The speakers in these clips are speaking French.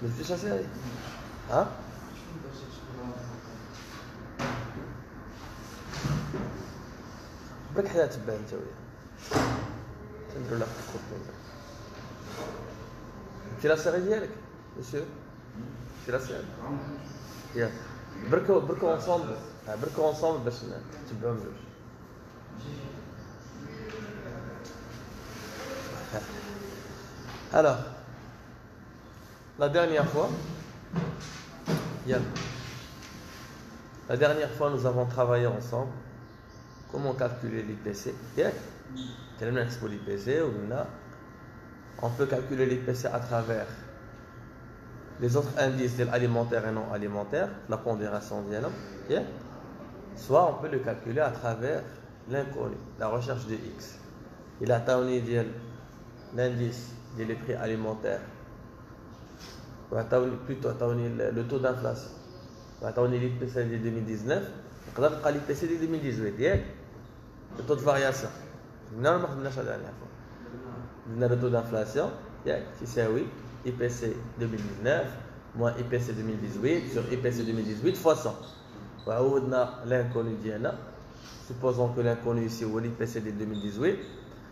ما تجيش اسيري ها برك حدا تبع انت وياه تنديروا لا خطوط انت لا سيري ديالك مسيو انت لا سيري ياك برك اونصومبل برك اونصومبل باش نتبعوا بجوج. Alors, la dernière fois, nous avons travaillé ensemble comment calculer l'IPC. On peut calculer l'IPC à travers les autres indices alimentaires et non alimentaires, la pondération d'ILM. Soit on peut le calculer à travers l'inconnu, la recherche de X. Il a l'indice des prix alimentaires, plutôt le taux d'inflation, l'IPC de 2019, l'IPC de 2018, le taux de variation. Non, le taux d'inflation, c'est oui, IPC 2019 moins IPC 2018 sur IPC 2018 fois 100. L'inconnu d'IANA, supposons que l'inconnu ici ou l'IPC de 2018,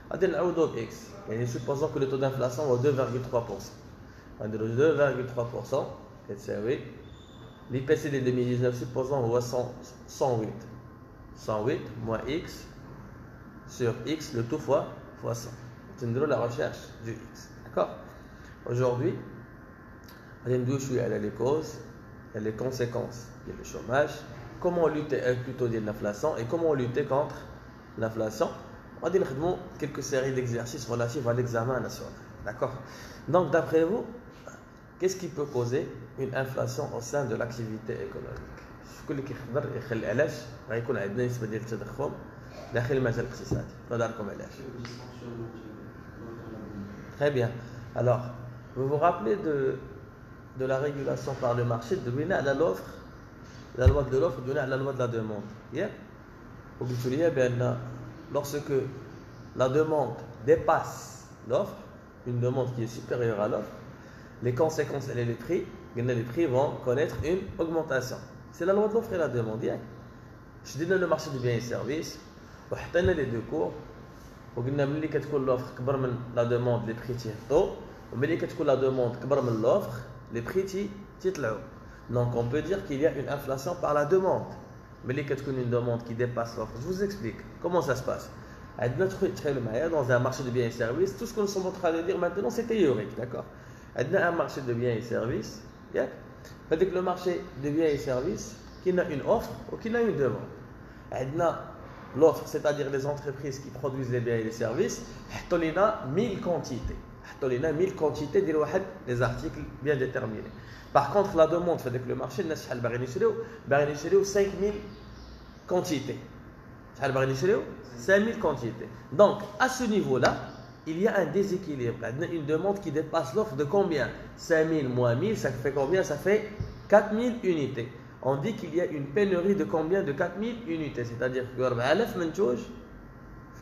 a des X. Et supposons que le taux d'inflation est 2,3%. 2,3%, c'est oui. L'IPC de 2019, supposons 108. 108 moins X sur X, le tout fois 100. C'est la recherche du X. D'accord? Aujourd'hui, on va les causes et les conséquences du chômage. Comment lutter plutôt de l'inflation et comment lutter contre l'inflation. On va dire quelques séries d'exercices relatifs à l'examen national. D'accord? Donc, d'après vous, qu'est-ce qui peut causer une inflation au sein de l'activité économique? كل كيخبر يخلي علاش غيكون عندنا نسبة ديال التضخم داخل المجال الاقتصادي. نظركم علاش؟ Très bien. Alors, vous vous rappelez de la régulation par le marché de l'offre, la loi de l'offre, de la loi de la demande. Vous savez bien, lorsque la demande dépasse l'offre, une demande qui est supérieure à l'offre, les conséquences et les prix vont connaître une augmentation. C'est la loi de l'offre et la demande. Je dis dans le marché des biens et services, on a les deux cours. وقلنا ملي كتكون l'offre كبر من la demande les prix تيهبطوا وملي كتكون la demande كبر من l'offre les prix تيطلعوا. Donc on peut dire qu'il y a une inflation par la demande. ملي كتكون une demande qui dépasse l'offre. Je vous explique comment ça se passe. عندنا تخيلوا معايا dans un marché de biens et services, tout ce que nous sommes en train de dire maintenant c'est théorique, d'accord? عندنا un marché de biens et services, ياك؟ هذاك le marché de biens et services qui a une offre ou qui a une demande. عندنا l'offre, c'est-à-dire les entreprises qui produisent les biens et les services, حطوا لنا 1000 quantités. حطوا لنا 1000 quantités ديال واحد les articles bien déterminés. Par contre, la demande fait que le marché الناس شحال باغيين يشريو 5000 quantités. شحال باغيين يشريو 5000 quantités. Donc, à ce niveau-là, il y a un déséquilibre. On a une demande qui dépasse l'offre de combien? 5000 moins 1000, ça fait combien? Ça fait 4000 unités. On dit qu'il y a une pénurie de combien? De 4000 unités. C'est-à-dire que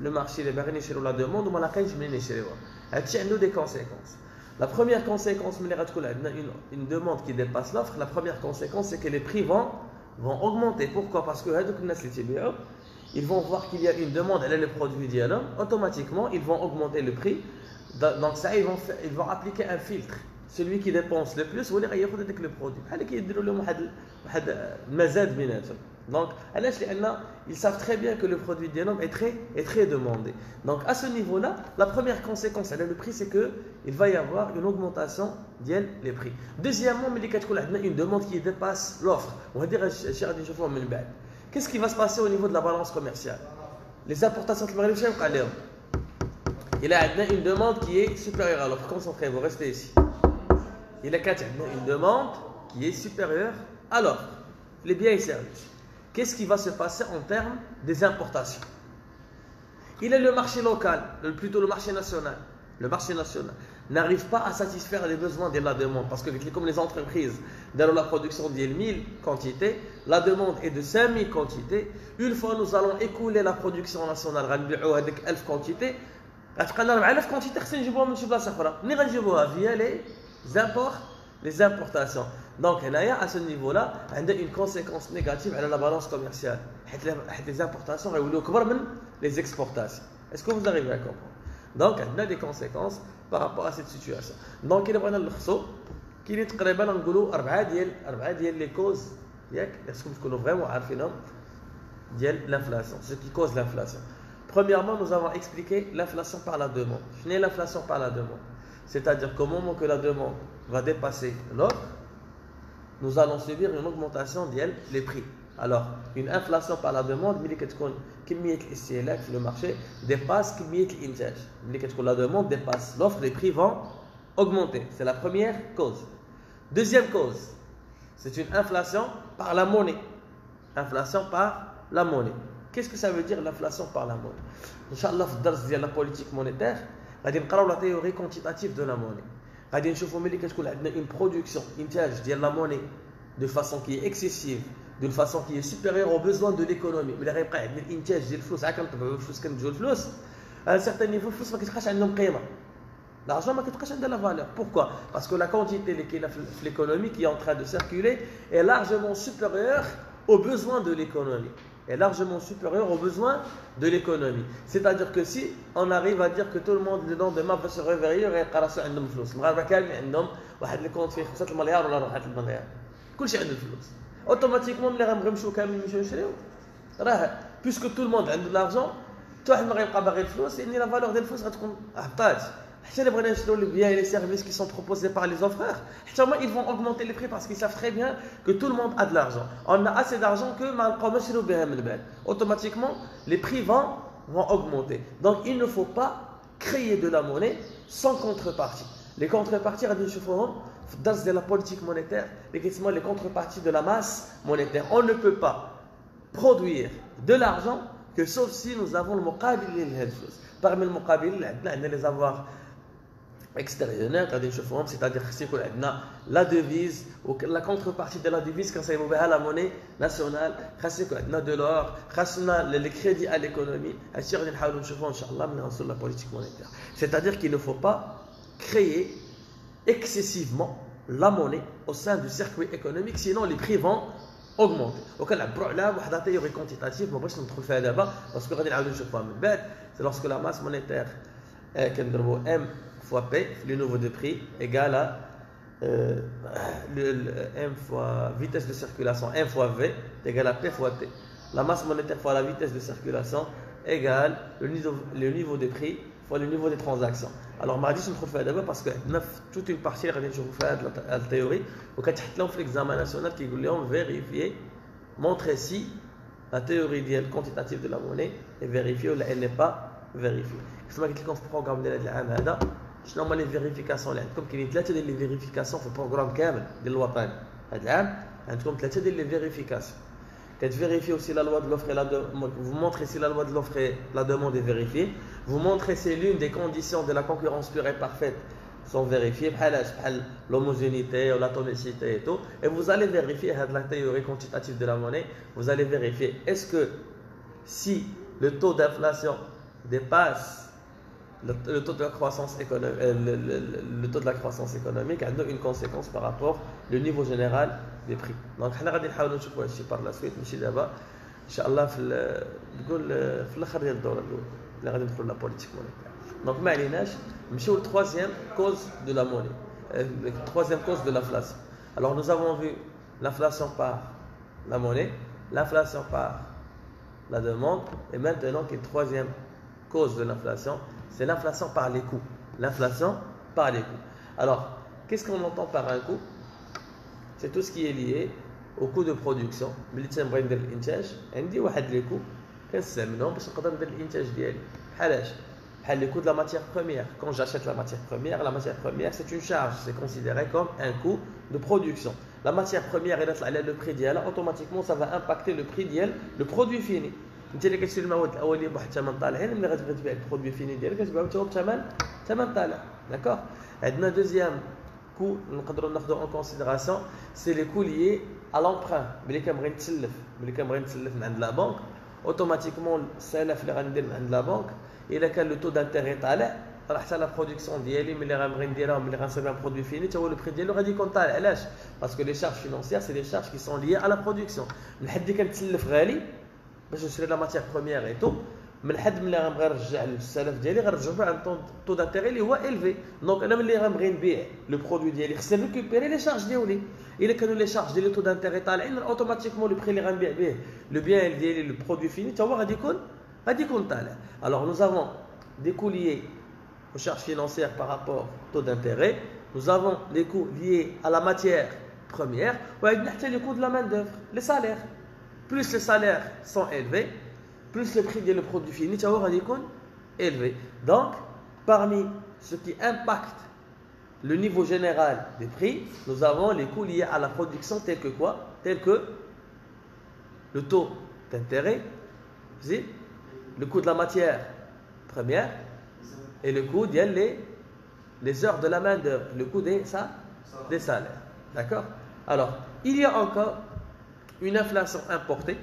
le marché les باغيين يشريو la demande وما لاقينش منين يشريوها. هادشي عنده des conséquences. La première conséquence, une demande qui dépasse l'offre, la première conséquence, c'est que les prix vont augmenter. Pourquoi? Parce que ils vont voir qu'il y a une demande, elle est le produit d'IALM, automatiquement, ils vont augmenter le prix. Donc ça, ils vont appliquer un filtre. Celui qui dépense le plus, il va prendre le produit. Donc, ils savent très bien que le produit d'IALM est très demandé. Donc, à ce niveau-là, la première conséquence, le prix, c'est qu'il va y avoir une augmentation des prix. Deuxièmement, une demande qui dépasse l'offre. On va dire, qu'est-ce qui va se passer au niveau de la balance commerciale? Les importations, il y a une demande qui est supérieure à l'offre. Concentrez-vous, restez ici. Il y a une demande qui est supérieure à l'offre. Les biens et services. Qu'est-ce qui va se passer en termes des importations? Il est le marché local, plutôt le marché national. Le marché national n'arrive pas à satisfaire les besoins de la demande parce que comme les entreprises dans la production de 1000 quantités, la demande est de 5000 quantités. Une fois nous allons écouler la production nationale, avec 1000 quantités, غتبقى لنا 4000 quantités خصنا نجيبوها من شي بلاصه اخرى. منين غنجيبوها؟ via les imports les importations. Donc, à ce niveau-là, on a une conséquence négative à la balance commerciale. Les importations sont les exportations. Est-ce que vous arrivez à comprendre? Donc, on a des conséquences par rapport à cette situation. Donc, il y a qui est très bien les causes, est-ce que vous vraiment l'inflation, ce qui cause l'inflation. Premièrement, nous avons expliqué l'inflation par la demande. Je n'ai l'inflation par la demande. C'est-à-dire qu'au moment que la demande va dépasser l'offre, nous allons subir une augmentation des prix. Alors, une inflation par la demande, le marché dépasse la demande dépasse l'offre, les prix vont augmenter. C'est la première cause. Deuxième cause, c'est une inflation par la monnaie. Inflation par la monnaie. Qu'est-ce que ça veut dire l'inflation par la monnaie? Inch'Allah, dans la politique monétaire, on va la théorie quantitative de la monnaie. On va une production, de la monnaie de façon qui est excessive, d'une façon qui est supérieure aux besoins de l'économie. Mais à un certain niveau, l'argent n'a la valeur. Pourquoi? Parce que la quantité de l'économie qui est en train de circuler est largement supérieure aux besoins de l'économie. Est largement supérieur aux besoins de l'économie. C'est-à-dire que si on arrive à dire que tout le monde dedans demain va se réveiller et يقرأوا عندهم فلوس، المغاربة كاملين عندهم واحد الكونت فيه 5 مليار ولا 4 مليار، كلشي عنده فلوس. اوتوماتيكمون ملي غنمشيو كاملين نمشيو نشريو، راه puisque tout le monde عنده l'argent، حتى واحد ما غيبقى باغي الفلوس لأن لا فالور ديال الفلوس غتكون هبطات. حتى اللي بغينا نشريو les biens et les services qui sont proposés par les offreurs, ils vont augmenter les prix parce qu'ils savent très bien que tout le monde a de l'argent. On a assez d'argent que automatiquement les prix vont augmenter. Donc il ne faut pas créer de la monnaie sans contrepartie. Les contreparties dans la politique monétaire, les contreparties de la masse monétaire. On ne peut pas produire de l'argent que sauf si nous avons le muqabil. Parmi le muqabil, on a les avoirs extérieur, c'est-à-dire la devise ou la contrepartie de la devise quand c'est la monnaie nationale, de l'or, le crédit à l'économie, sur la politique monétaire. C'est-à-dire qu'il ne faut pas créer excessivement la monnaie au sein du circuit économique, sinon les prix vont augmenter. La théorie quantitative, parce que c'est lorsque la masse monétaire M fois P, le niveau de prix, égale à M fois vitesse de circulation, M fois V, égale à P fois T. La masse monétaire fois la vitesse de circulation égale le niveau de prix fois le niveau des transactions. Alors, je vais faire d'abord parce que toute une partie de la théorie, quand on fait l'examen national qui dit vérifier, montrer si la théorie quantitative de la monnaie est vérifiée ou elle n'est pas vérifiée. Je vais vous programme de l'année. شنو هما لي فيريفيكاسيون اللي عندكم؟ كاينين ثلاثه ديال لي فيريفيكاسيون في البروغرام كامل ديال الوطن هذا العام. عندكم ثلاثه ديال لي فيريفيكاسيون. كتفيريفي aussi la loi de l'offre et la demande. Vous montrez si la loi de l'offre et la demande est vérifiée. Vous montrez si l'une des conditions de la concurrence pure et parfaite sont vérifiées, بحال l'homogénéité ou la tonicité et tout. Et vous allez vérifier la théorie quantitative de la monnaie. Vous allez vérifier est-ce que si le taux d'inflation dépasse le taux de la croissance économique, le taux de la croissance économique a une conséquence par rapport au niveau général des prix. Donc, on va essayer par la suite, mais d'abord, Inch'Allah, la politique monétaire. Donc, le troisième cause de la monnaie, la troisième cause de l'inflation. Alors, nous avons vu l'inflation par la monnaie, l'inflation par la demande, et maintenant, qui est la troisième cause de l'inflation, c'est l'inflation par les coûts. L'inflation par les coûts. Alors, qu'est-ce qu'on entend par un coût? C'est tout ce qui est lié au coût de production. ملي تنبغي ندير الانتاج عندي واحد لي كو كنستعملهم باش نقدر ندير الانتاج ديالي. بحالاش؟ بحال les coûts de la matière première. Quand j'achète la matière première c'est une charge, c'est considéré comme un coût de production. La matière première elle a le prix ديالها, automatiquement ça va impacter le prix ديال le produit fini. انت اللي كتشري المواد الاوليه بواحد الثمن طالعين, ملي غتبغي تبيع البرودوي فيني ديالك كتبيعو حتى هو بثمن طالع. داكوغ. عندنا دوزيام كو نقدروا ناخذوا en considération, c'est les coûts liés à l'emprunt. ملي كنبغي نتسلف من عند لا بنك, اوتوماتيكمون السلف اللي غندير من عند لا بنك الا كان لو تو دانتيري طالع راه حتى لا برودكسيون ديالي ملي غنبغي نديرها ملي غنصيب ان برودوي فيني حتى هو لو بري ديالو غادي يكون طالع. علاش؟ باسكو لي شارج فينونسيير سي لي شارج كي سون ليي على لا برودكسيون. من حد اللي كنتسلف غالي باش نشري لا ماتيير بروميير اي تو، من حد ملي غنبغي نرجع السلف ديالي غنرجعو بان طو دانتيغي اللي هو الفي. دونك انا ملي غنبغي نبيع لو برودوي ديالي خصني ريكوبيري لي شارج ديالي. الا كانوا لي شارج ديالي طو دانتيغي طالعين اوتوماتيكمون لو بري اللي غنبيع به لو بيان ديالي لو برودوي فيني حتى هو غادي يكون طالع. الوغ نو افون دي كو ليي aux charges financières par rapport au taux d'intérêt. Nous avons les coûts liés à la matière première et les coûts de la main-d'œuvre, les salaires. Plus les salaires sont élevés, plus le prix du produit fini est élevé. Donc, parmi ce qui impacte le niveau général des prix, nous avons les coûts liés à la production tels que quoi? Tels que le taux d'intérêt, le coût de la matière première, et le coût les heures de la main-d'œuvre, le coût des salaires. D'accord? Alors, il y a encore une inflation importée,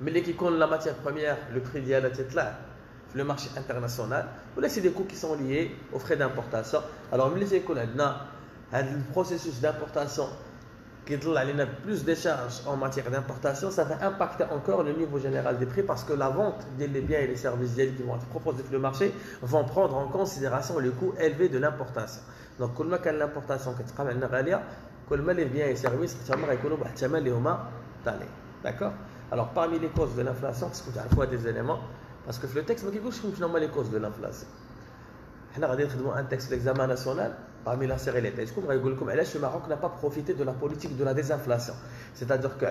mais qui compte la matière première, le prix d'IA, le marché international. Ou là, c'est des coûts qui sont liés aux frais d'importation. Alors, mais les le processus d'importation qui a plus de charges en matière d'importation, ça va impacter encore le niveau général des prix parce que la vente des biens et les services qui vont être proposés sur le marché vont prendre en considération le coût élevé de l'importation. Donc, quand l'importation qui est les biens et services d'accord? Alors, parmi les causes de l'inflation, parce que tu as des éléments, parce que le texte ne dit pas les causes de l'inflation. On a un texte d'examen national parmi la série les textes. Le Maroc n'a pas profité de la politique de la désinflation. C'est-à-dire que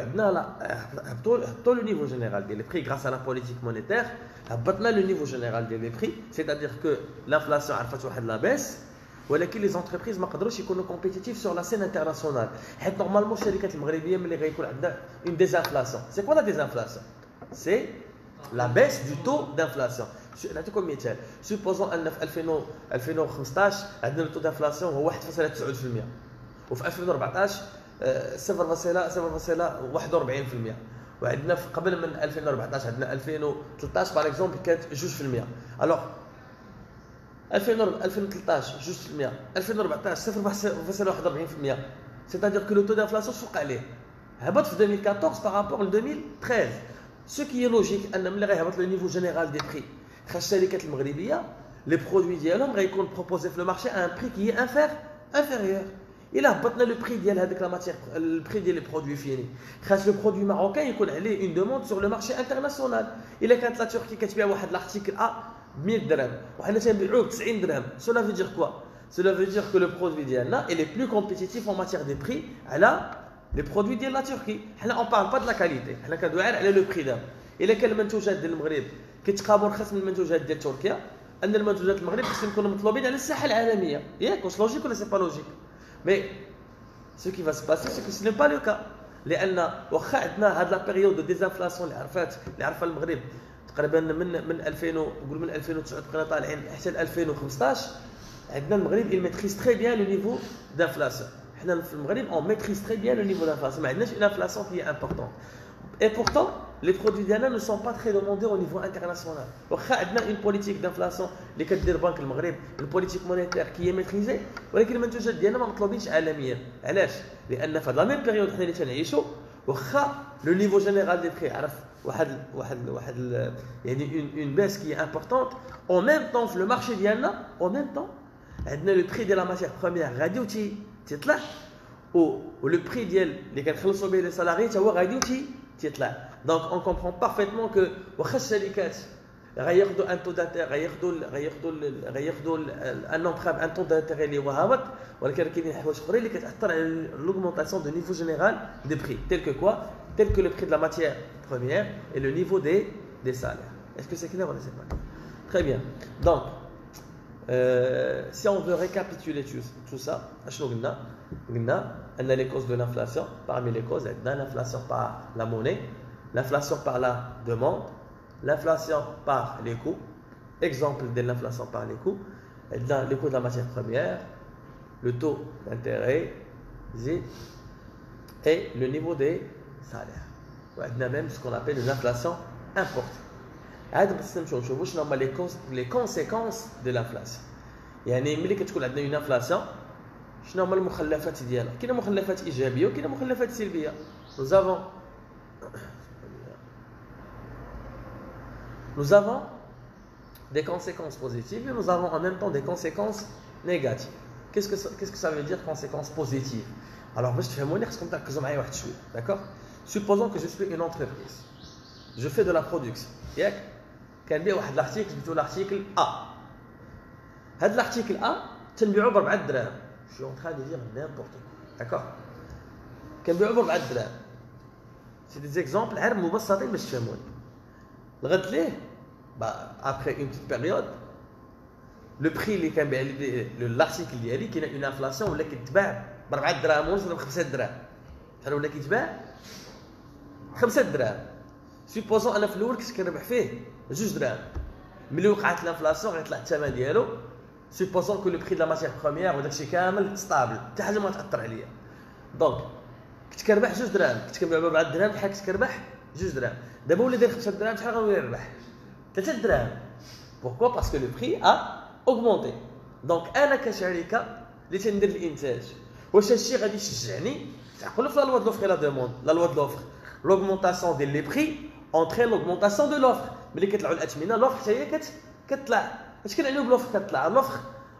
tout le niveau général des prix, grâce à la politique monétaire, le niveau général des prix, c'est-à-dire que l'inflation a fait la baisse, mais les entreprises ne peuvent pas être compétitives sur la scène internationale. Normalement, les entreprises maghrébiennes ont une désinflation. C'est quoi la désinflation? C'est la baisse du taux d'inflation. نعطيكم مثال. Supposons ان في 2015 عندنا التو دانفلاسيون هو 1.9% وفي 2014 0.41%، وعندنا قبل من 2014 عندنا 2013 باغ اكزومبل كانت 2%. الوغ 2013 2%، 2014 0.41%. C'est-à-dire que le taux d'inflation سوق عليه هبط في 2014 par rapport à 2013. Ce qui est logique ان ملي غيهبط le niveau général des prix الشركات المغربيه les produits ديالهم غيكون proposés في le marché à un prix qui est inférieur. الا هبطنا le prix ديال هذيك la matière le prix ديال les produits finis خاص le produit marocain يكون عليه une demande sur le marché international. الا كانت لا تركي كتبيع واحد l'article A ب 100 درهم وحنا تنبيعوه ب 90 درهم. cela veut dire quoi? Cela veut dire que le produit ديالنا il est plus compétitif en matière de prix على les produits ديال la Turquie. حنا on parle pas de la qualité, حنا كندويو على le prix دابا. الا كان المنتوجات ديال المغرب كيتقابلوا رخص من المنتوجات ديال تركيا، ان المنتوجات المغرب خصهم يكونوا مطلوبين على الساحه العالميه. ياك واش لوجيك ولا سي با لوجيك؟ مي سو كي فا سي باسي سي كو سي نو با لو كا، لان واخا عندنا هاد لا بيريود دو ديزانفلاسيون اللي عرفها المغرب تقريبا من 2000 نقول من 2009 بقينا طالعين حتى 2015 عندنا المغرب il maîtrise très bien le niveau d'inflation. حنا في المغرب on maîtrise très bien le niveau d'inflation، ما عندناش une inflation qui est importante. Et pourtant, les produits d'Anna ne sont pas très demandés au niveau international. On a une politique d'inflation, les cadres de la Banque du Maghreb, une politique monétaire qui est maîtrisée, mais les منتوجات ديالنا ما مطلوبينش عالميا. علاش؟ لأن في la même période حنا اللي تنعيشوا واخا le niveau général des prix عرف واحد يعني une baisse qui est importante. En même temps, le marché ديالنا, en même temps, عندنا le prix de la matière première غادي تيطلع و le prix ديال اللي كنخلصوا به les salariés تا هو غادي تيطلع. Donc on comprend parfaitement que واخا الشركات غياخذوا ان تو دانتيغي غياخذوا ان امبرام ان تو دانتيغي اللي هو هابط، ولكن كاينين حوايج اخرين اللي كتاثر على l'augmentation du niveau général des prix tel que quoi? Tel que le prix de la matière première et le niveau des salaires. Est-ce que c'est clair ou c'est pas clair? Très bien. Donc si on veut récapituler tout ça, قلنا ان les causes de l'inflation, parmi les causes عندنا l'inflation par la monnaie, l'inflation par la demande, l'inflation par les coûts. Exemple de l'inflation par les coûts, les coûts de la matière première, le taux d'intérêt et le niveau des salaires. On a même ce qu'on appelle une inflation importée. عاد نقسموا نشوفوا شنو هما لي كونسيكونس دو لانفلاسيون. يعني ملي كتكون عندنا اون انفلاسيون شنو هما المخلفات ديالها؟ كاينه مخلفات ايجابيه وكاينه مخلفات سلبيه. Nous avons des conséquences positives et nous avons en même temps des conséquences négatives. Qu'est-ce que ça veut dire conséquences positives? Alors, باش تفهموني خصكم تركزوا معايا واحد شويه, d'accord? Supposons que je suis une entreprise. Je fais de la production. ياك؟ كنبيع واحد l'article سميتو l'article A. هاد l'article A تنبيعو ب 4 دراهم. Je suis en train de dire n'importe quoi. D'accord? كنبيعو ب 4 دراهم. C'est des exemples غير مبسطين باش تفهموني. لغد ليه après une petite période le prix اللي كنبيع l'article ديالي كاينه اون انفلاسيون ولا كيتباع ب 4 دراهم ونص ولا ب 5 دراهم. شحال ولا كيتباع 5 دراهم. سيبوزون انا في الاول كنت كنربح فيه 2 دراهم. ملي وقعت الانفلاسيون غيطلع الثمن ديالو. سيبوزون كو لو بري دو لا ماتيير بروميير وداك الشيء كامل ستابل حتى حاجه ما تاثر عليا. دونك كنت كنربح 2 دراهم, كنت كنبيع ب 4 دراهم بحال كنت كنربح 2 دراهم. دابا ولا داير 5 دراهم شحال غنولي نربح؟ 3 دراهم. Pourquoi? Parce que le prix a augmenté. Donc انا كشركه اللي تندير الانتاج واش هادشي غادي يشجعني تعقلوا في لا لوا دو لوفر لا دوموند. لا لوا دو لوفر l'augmentation ديال لي بري entraîne l'augmentation de l'offre. ملي كيطلعوا الاثمنه لوفر حتى هي كتطلع. اش كنعنيو بلوفر كتطلع؟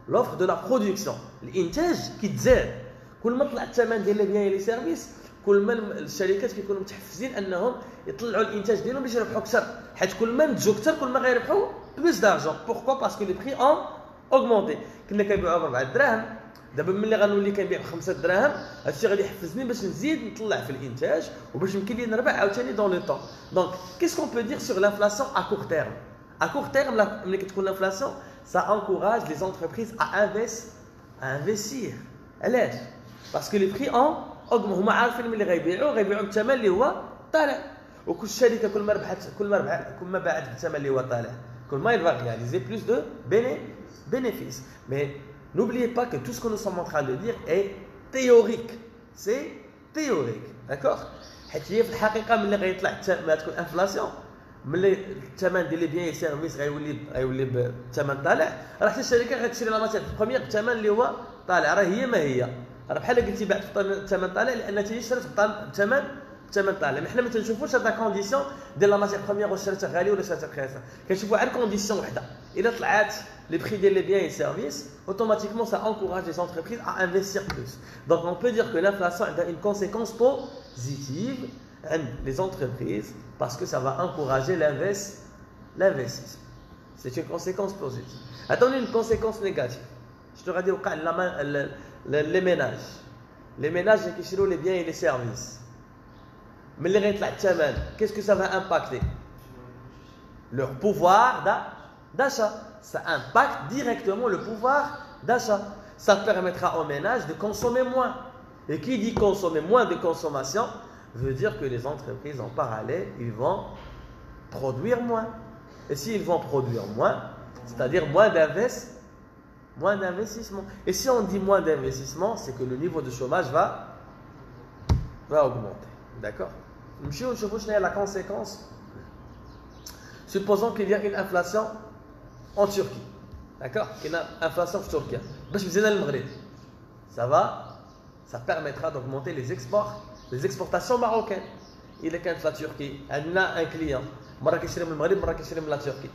لوفر دو لا برودكسيون. الانتاج كيتزاد. كل ما طلع الثمن ديال لي بيان لي سيرفيس كل ما الشركات كيكونوا متحفزين انهم يطلعوا الانتاج ديالهم باش يربحوا اكثر, حيت كل ما نتجوا اكثر كل ما غيربحوا بلوس دارجون. بوركوا؟ باسكو لي بري اون اوغمونتي. كنا كنبيعوا ب 4 دراهم, دابا ملي غنولي كنبيع ب 5 دراهم هادشي غادي يحفزني باش نزيد نطلع في الانتاج وباش يمكن لي نربح عاوتاني دون لو طون. دونك كيسكو بو دير سور لانفلاسيون ا كور تيرم. ا كور تيرم ملي كتكون لانفلاسيون سا انكوراج لي زونتربريز ا انفستير. علاش؟ باسكو لي بري اون هما عارفين ملي غيبيعوا بالثمن اللي هو طالع. وكل شركه كل ما باعت بالثمن اللي هو طالع كل ما il va réaliser plus de bénéfices. Mais n'oubliez pas que tout ce que nous sommes en train de dire est théorique. C'est théorique, d'accord? حيت هي في الحقيقه ملي غيطلع ما تكون انفلاسيون ملي الثمن ديال لي بيان سيرفيس غيولي بالثمن طالع, راه حتى الشركه غتشري لا ماتيير بروميير بالثمن اللي هو طالع. راه هي ما هي راه بحال قلتي بعت الثمن طالع لان هي شرات الثمن طالع. حنا ما تنشوفوش هاد لا كونديسيون ديال لا ماتيير بروميير واش شراتها غاليه ولا شراتها رخيصه. كنشوفوا غير كونديسيون وحده. الا طلعات لي بري ديال لي بيان اي سيرفيس automatiquement ça encourage les entreprises à investir plus. Donc on peut dire que l'inflation a une conséquence positive عند les entreprises parce que ça va encourager l'investissement. C'est une conséquence positive. Attendez une conséquence négative. Je te radis وقع les ménages. Les ménages qui achètent les biens et les services. Mais les règles, qu'est-ce que ça va impacter? Leur pouvoir d'achat. Ça impacte directement le pouvoir d'achat. Ça permettra aux ménages de consommer moins. Et qui dit consommer moins de consommation veut dire que les entreprises en parallèle, ils vont produire moins. Et s'ils vont produire moins, c'est-à-dire moins d'investissement. Et si on dit moins d'investissement, c'est que le niveau de chômage va augmenter. D'accord? Monsieur, je vous la conséquence. Supposons qu'il y a une inflation en Turquie. D'accord? Qu'il y a une inflation en Turquie. Ça permettra d'augmenter les exportations marocaines. Il est qu'un la Turquie. On a un client. Marrakech من المغرب, Marrakech من la Turquie.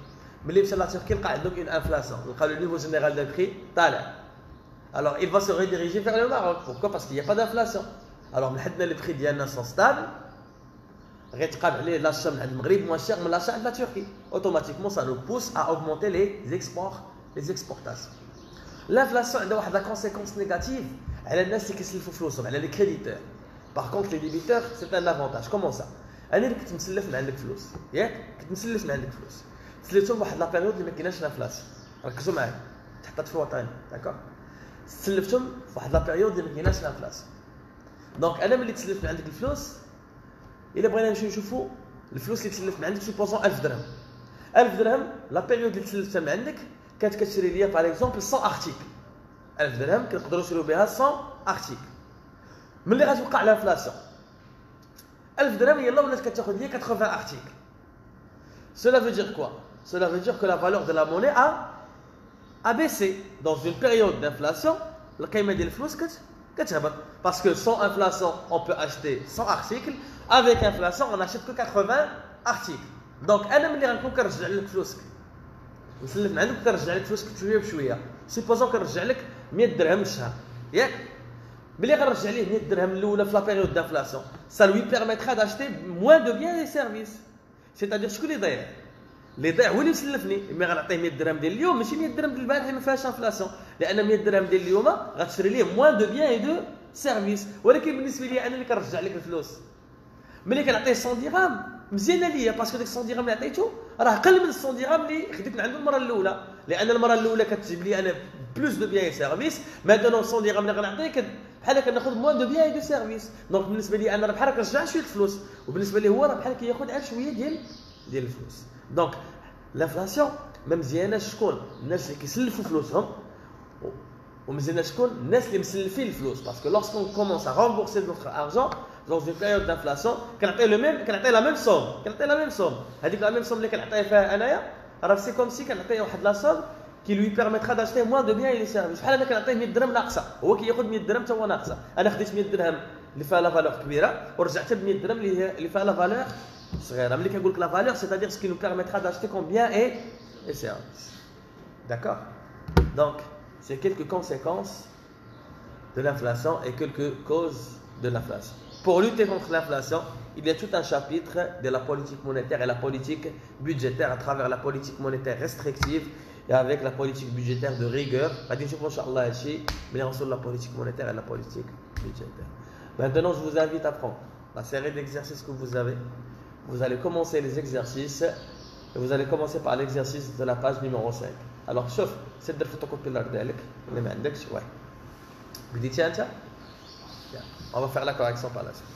ملي مشى لا تركيا لقى عندهم une inflation, لقى le niveau général de prix طالع. Alors il va se rediriger vers le Maroc. Pourquoi? Parce qu'il n'y a pas d'inflation. Alors من حدنا les prix ديالنا sont stables. غيتقام عليه l'achat من المغرب moins cher من l'achat de la Turquie. Automatiquement ça nous pousse à augmenter les exportations. L'inflation عندها واحد la conséquence négative على الناس اللي كيسلفوا فلوسهم, على les créditeurs. Par contre les débiteurs c'est un avantage. Comment ça? انا اللي كنت مسلف من عندك فلوس, ياك كنت مسلف من عندك فلوس, سلفتهم واحد لا بيريود اللي ما كايناش لافلاسيون. ركزوا معايا, تحطات في وطني, داكور؟ سلفتهم في واحد لا بيريود اللي ما كايناش لافلاسيون. دونك انا ملي تسلفت من عندك الفلوس, الا بغينا نمشيو نشوفوا الفلوس اللي تسلفت من عندك, سوبوزون 1000 درهم. 1000 درهم لا بيريود اللي تسلفتها من عندك كانت كتشري ليا باغ اكزومبل 100 ارتيكل. 1000 درهم كنقدروا نشريو بها 100 ارتيكل. ملي غتوقع لافلاسيون 1000 درهم يلا ولات كتاخذ ليا 80 ارتيكل. Cela veut dire quoi? cela veut dire que la valeur de la monnaie a baissé. Dans une période d'inflation, le قيمة ديال الفلوس كتهبط. Parce que sans inflation, on peut acheter 100 articles. Avec inflation, on n'achète que 80 articles. Donc, أنا ملي غنكون كنرجع لك فلوسك نسلف من عندك كنرجع لك فلوسك بشويه بشويه. سيبوزون كنرجع لك 100 درهم الشهر ياك. ملي غنرجع ليه 100 درهم الاولى في لا بيريود d'inflation, ça lui permettra d'acheter moins de biens et services. C'est-à-dire شكون اللي ضيع؟ اللي ضيع هو اللي مسلفني. ملي غنعطيه 100 درهم ديال اليوم ماشي 100 درهم ديال البارح اللي ما فيهاش انفلاسيون، لان 100 درهم ديال اليوم غتشري ليه moins de biens et de services. ولكن بالنسبه لي انا اللي كنرجع لك الفلوس ملي كنعطيه 100 درهم مزيانه ليا، باسكو ديك 100 درهم اللي عطيتو راه اقل من 100 درهم اللي خديت من عنده المره الاولى، لان المره الاولى كتجيب لي انا بلوس دو بيان اي سيرفيس. مادام 100 درهم اللي غنعطيه بحال كناخذ موان دو بيان اي دو سيرفيس. دونك بالنسبه لي انا راه بحال كنرجع شويه الفلوس، وبالنسبه لي هو راه بحال كياخذ عاد شويه ديال الفلوس. دونك لافلاسيون ما مزياناش شكون؟ الناس اللي كيسلفوا فلوسهم، ومزيانه شكون؟ الناس اللي مسلفين الفلوس. باسكو لورسكون كومونس ا رامبورسي نوتر ارجون dans une période d'inflation, كنعطيه لا ميم سوم. هذيك لا ميم سوم اللي كنعطيه فيها انايا راه سي كوم سي كنعطيه واحد لا سوم qui lui permettra d'acheter moins de biens et de services. بحال انا كنعطيه 100 درهم ناقصه، هو كياخذ 100 درهم حتى هو ناقصه. انا خديت 100 درهم اللي فيها لا فالور كبيره ورجعت ب 100 درهم اللي فيها لا فالور صغيره. ملي كنقول لك لا فالور c'est-à-dire ce qui nous permettra d'acheter combien et services. D'accord? Donc, c'est quelques conséquences de l'inflation et quelques causes de l'inflation. Pour lutter contre l'inflation, il y a tout un chapitre de la politique monétaire et la politique budgétaire à travers la politique monétaire restrictive et avec la politique budgétaire de rigueur. Mais ensuite la politique monétaire et la politique budgétaire. Maintenant, je vous invite à prendre la série d'exercices que vous avez. Vous allez commencer les exercices et vous allez commencer par l'exercice de la page numéro 5. Alors, chauffe, c'est de photocopie d'Ardelic. Ouais. Vous dites tiens, on va faire la correction par la suite.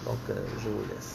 Donc, je vous laisse.